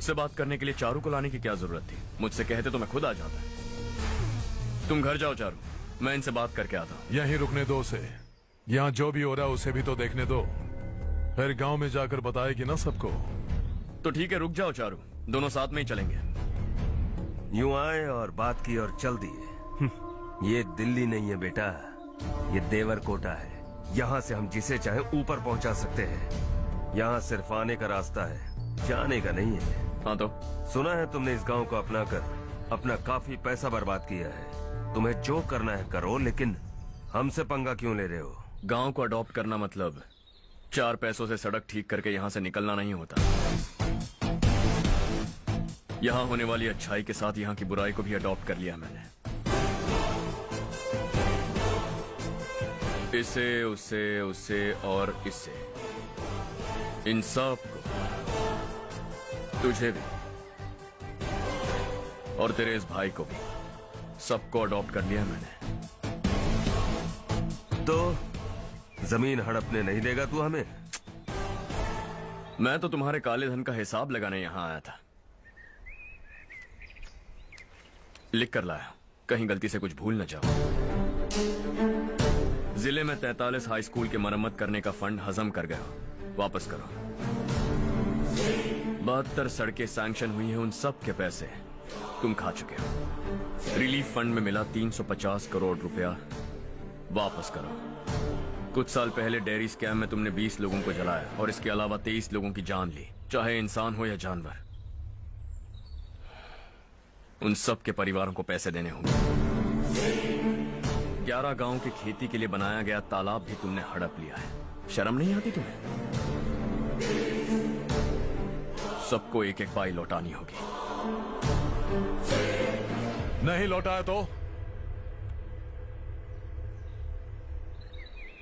मुझसे बात करने के लिए चारू को लाने की क्या जरूरत थी? मुझसे कहते तो मैं खुद आ जाता। तुम घर जाओ चारू, मैं इनसे बात करके आता हूँ। यहीं रुकने दो उसे। यहाँ जो भी हो रहा है उसे भी तो देखने दो, फिर गांव में जाकर बताएगी ना सबको। तो ठीक है, रुक जाओ चारू, दोनों साथ में ही चलेंगे। यूं आए और बात की और चल दिए। ये दिल्ली नहीं है बेटा, ये देवरकोटा है। यहाँ से हम जिसे चाहे ऊपर पहुँचा सकते हैं। यहाँ सिर्फ आने का रास्ता है, जाने का नहीं है। हाँ तो सुना है तुमने इस गांव को अपना कर अपना काफी पैसा बर्बाद किया है। तुम्हें जो करना है करो, लेकिन हमसे पंगा क्यों ले रहे हो? गांव को अडॉप्ट करना मतलब 4 पैसों से सड़क ठीक करके यहाँ से निकलना नहीं होता। यहाँ होने वाली अच्छाई के साथ यहाँ की बुराई को भी अडॉप्ट कर लिया मैंने। इसे, उसे, उसे और इससे, इन सब को, तुझे भी और तेरे इस भाई को भी, सबको अडॉप्ट कर लिया मैंने। तो जमीन हड़पने नहीं देगा तू हमें? मैं तो तुम्हारे काले धन का हिसाब लगाने यहां आया था। लिख कर लाया, कहीं गलती से कुछ भूल न जाओ। जिले में 43 हाई स्कूल के मरम्मत करने का फंड हजम कर गया, वापस करो। 72 सड़कें सैंक्शन हुई हैं, उन सब के पैसे तुम खा चुके हो। रिलीफ फंड में मिला 350 करोड़ रुपया, वापस करो। कुछ साल पहले डेयरी स्कैम में तुमने 20 लोगों को जलाया और इसके अलावा 23 लोगों की जान ली, चाहे इंसान हो या जानवर। उन सब के परिवारों को पैसे देने होंगे। 11 गांव की खेती के लिए बनाया गया तालाब भी तुमने हड़प लिया है। शर्म नहीं आती तुम्हें? सबको एक एक पाई लौटानी होगी। नहीं लौटाया तो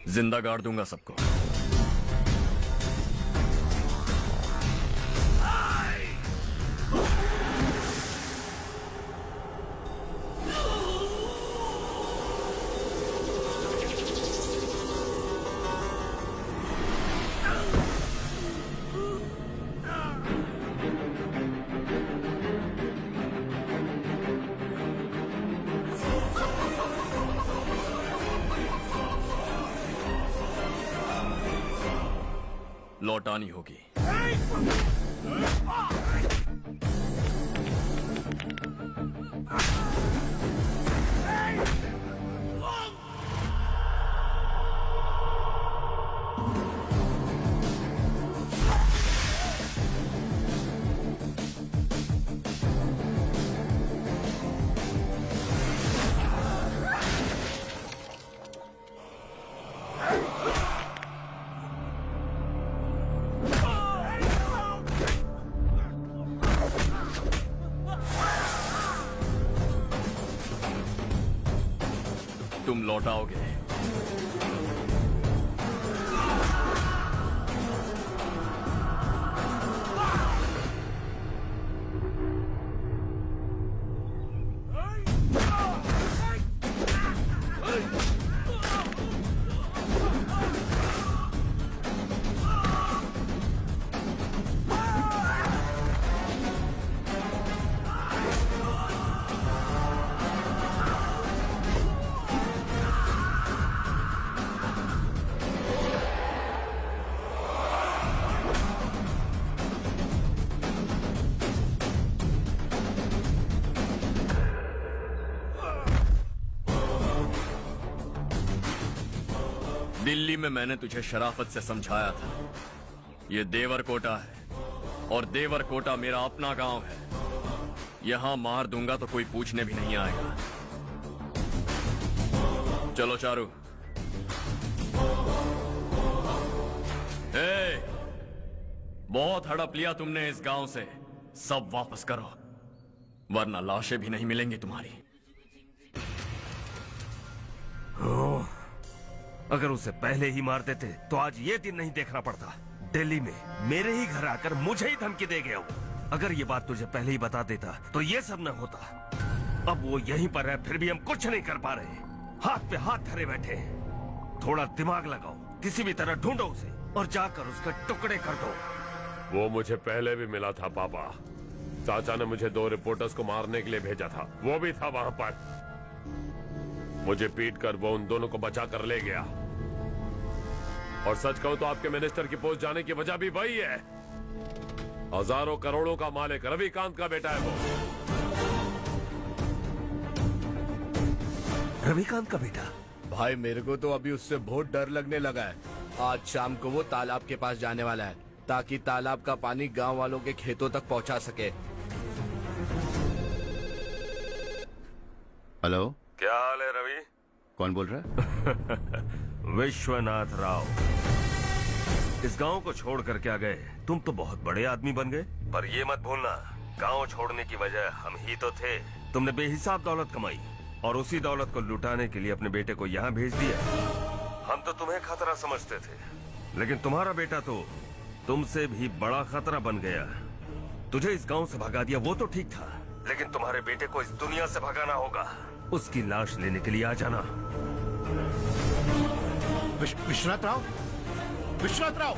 जिंदा गाड़ दूंगा सबको। लौटानी होगी। तुम लौटाओगे। दिल्ली में मैंने तुझे शराफत से समझाया था, ये देवरकोटा है और देवरकोटा मेरा अपना गांव है। यहां मार दूंगा तो कोई पूछने भी नहीं आएगा। चलो चारू। बहुत हड़प लिया तुमने इस गांव से, सब वापस करो, वरना लाशें भी नहीं मिलेंगी तुम्हारी। अगर उसे पहले ही मार देते तो आज ये दिन नहीं देखना पड़ता। दिल्ली में मेरे ही घर आकर मुझे ही धमकी दे गया वो। अगर ये बात तुझे पहले ही बता देता तो ये सब न होता। अब वो यहीं पर है, फिर भी हम कुछ नहीं कर पा रहे। हाथ पे हाथ धरे बैठे हैं। थोड़ा दिमाग लगाओ, किसी भी तरह ढूंढो उसे और जाकर उसके टुकड़े कर दो। वो मुझे पहले भी मिला था पापा, चाचा ने मुझे 2 रिपोर्टर्स को मारने के लिए भेजा था, वो भी था वहां पर। मुझे पीट कर वो उन दोनों को बचा कर ले गया। और सच कहूं तो आपके मिनिस्टर की पोस्ट जाने की वजह भी वही है। हजारों करोड़ों का मालिक रविकांत का बेटा है वो। रविकांत का बेटा? भाई मेरे को तो अभी उससे बहुत डर लगने लगा है। आज शाम को वो तालाब के पास जाने वाला है ताकि तालाब का पानी गांव वालों के खेतों तक पहुंचा सके। हेलो, क्या हाल है रवि? कौन बोल रहा है? विश्वनाथ राव। इस गांव को छोड़ कर क्या गए? तुम तो बहुत बड़े आदमी बन गए। पर ये मत भूलना, गांव छोड़ने की वजह हम ही तो थे। तुमने बेहिसाब दौलत कमाई और उसी दौलत को लुटाने के लिए अपने बेटे को यहाँ भेज दिया। हम तो तुम्हें खतरा समझते थे, लेकिन तुम्हारा बेटा तो तुमसे भी बड़ा खतरा बन गया। तुझे इस गांव से भगा दिया वो तो ठीक था, लेकिन तुम्हारे बेटे को इस दुनिया से भगाना होगा। उसकी लाश लेने के लिए आ जाना। विश्वनाथ राव, विश्वनाथ राव।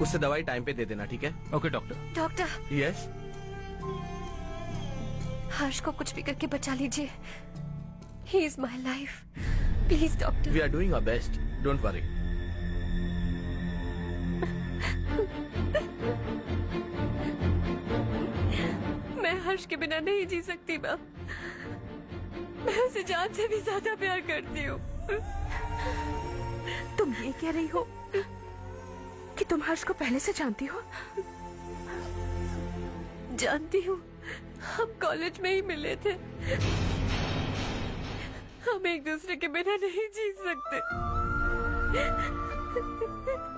उससे दवाई टाइम पे दे देना, ठीक है? Okay doctor. Doctor, yes. Harsh को कुछ भी करके बचा लीजिए। He is my life, please doctor. We are doing our best, don't worry. मैं हर्ष के बिना नहीं जी सकती मैम। मैं उसे जान से भी ज्यादा प्यार करती हूँ। तुम ये कह रही हो कि तुम हर्ष को पहले से जानती हो? जानती हूँ, हम कॉलेज में ही मिले थे। हम एक दूसरे के बिना नहीं जी सकते।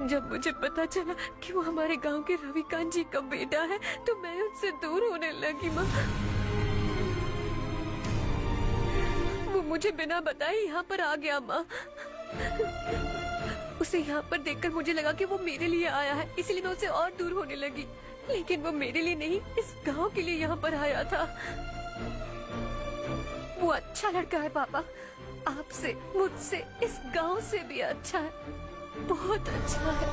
जब मुझे पता चला कि वो हमारे गांव के रविकांत जी का बेटा है तो मैं उनसे दूर होने लगी माँ। वो मुझे बिना बताए यहाँ पर आ गया माँ। उसे यहाँ पर देखकर मुझे लगा कि वो मेरे लिए आया है, इसलिए मैं उससे और दूर होने लगी। लेकिन वो मेरे लिए नहीं, इस गांव के लिए यहाँ पर आया था। वो अच्छा लड़का है पापा, आपसे, मुझसे, इस गांव से भी अच्छा है, बहुत अच्छा है।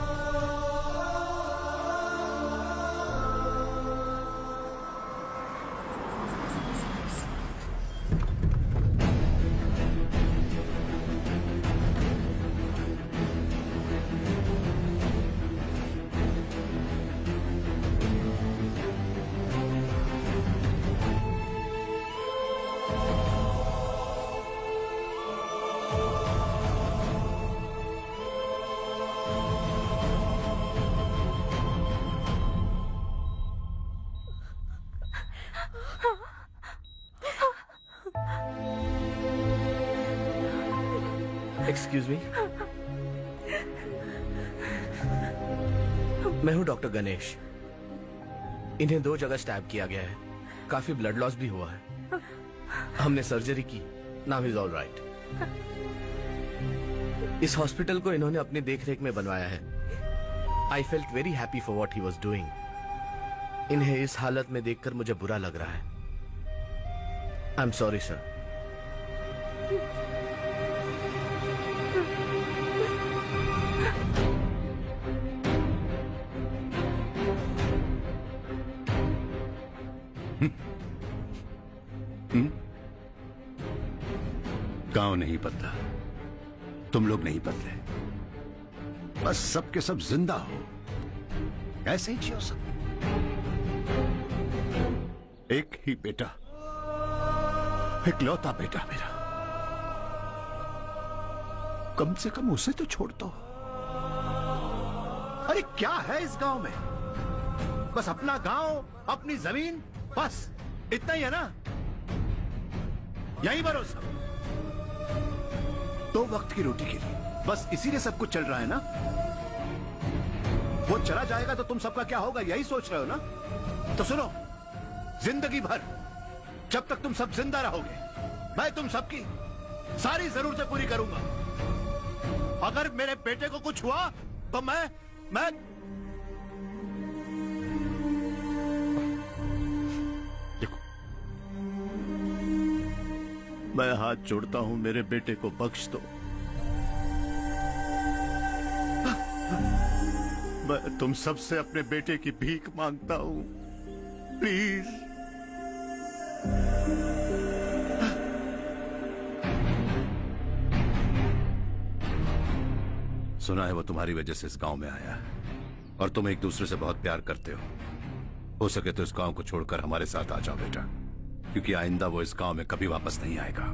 एक्सक्यूज मी, मैं हूं डॉक्टर गणेश। इन्हें 2 जगह स्टैब किया गया है, काफी ब्लड लॉस भी हुआ है। हमने सर्जरी की, नाउ इज ऑल राइट। इस हॉस्पिटल को इन्होंने अपनी देखरेख में बनवाया है। I felt very happy for what he was doing. इन्हें इस हालत में देखकर मुझे बुरा लग रहा है। I am sorry sir. गांव नहीं बदला, तुम लोग नहीं बदले, बस सब के सब जिंदा हो, ऐसे ही जियो सब। एक ही बेटा, इकलौता बेटा मेरा, कम से कम उसे तो छोड़ दो। अरे क्या है इस गांव में? बस अपना गांव, अपनी जमीन, बस इतना ही है ना? यही भरोसा, 2 वक्त की रोटी के लिए, बस इसीलिए सब कुछ चल रहा है ना? वो चला जाएगा तो तुम सबका क्या होगा, यही सोच रहे हो ना? तो सुनो, जिंदगी भर जब तक तुम सब जिंदा रहोगे, मैं तुम सबकी सारी जरूरतें पूरी करूंगा। अगर मेरे बेटे को कुछ हुआ तो मैं देखो, मैं हाथ जोड़ता हूं, मेरे बेटे को बख्श दो। मैं तुम सबसे अपने बेटे की भीख मांगता हूं, प्लीज। सुना है वो तुम्हारी वजह से इस गांव में आया है और तुम एक दूसरे से बहुत प्यार करते हो सके तो इस गांव को छोड़कर हमारे साथ आ जाओ बेटा, क्योंकि आइंदा वो इस गांव में कभी वापस नहीं आएगा।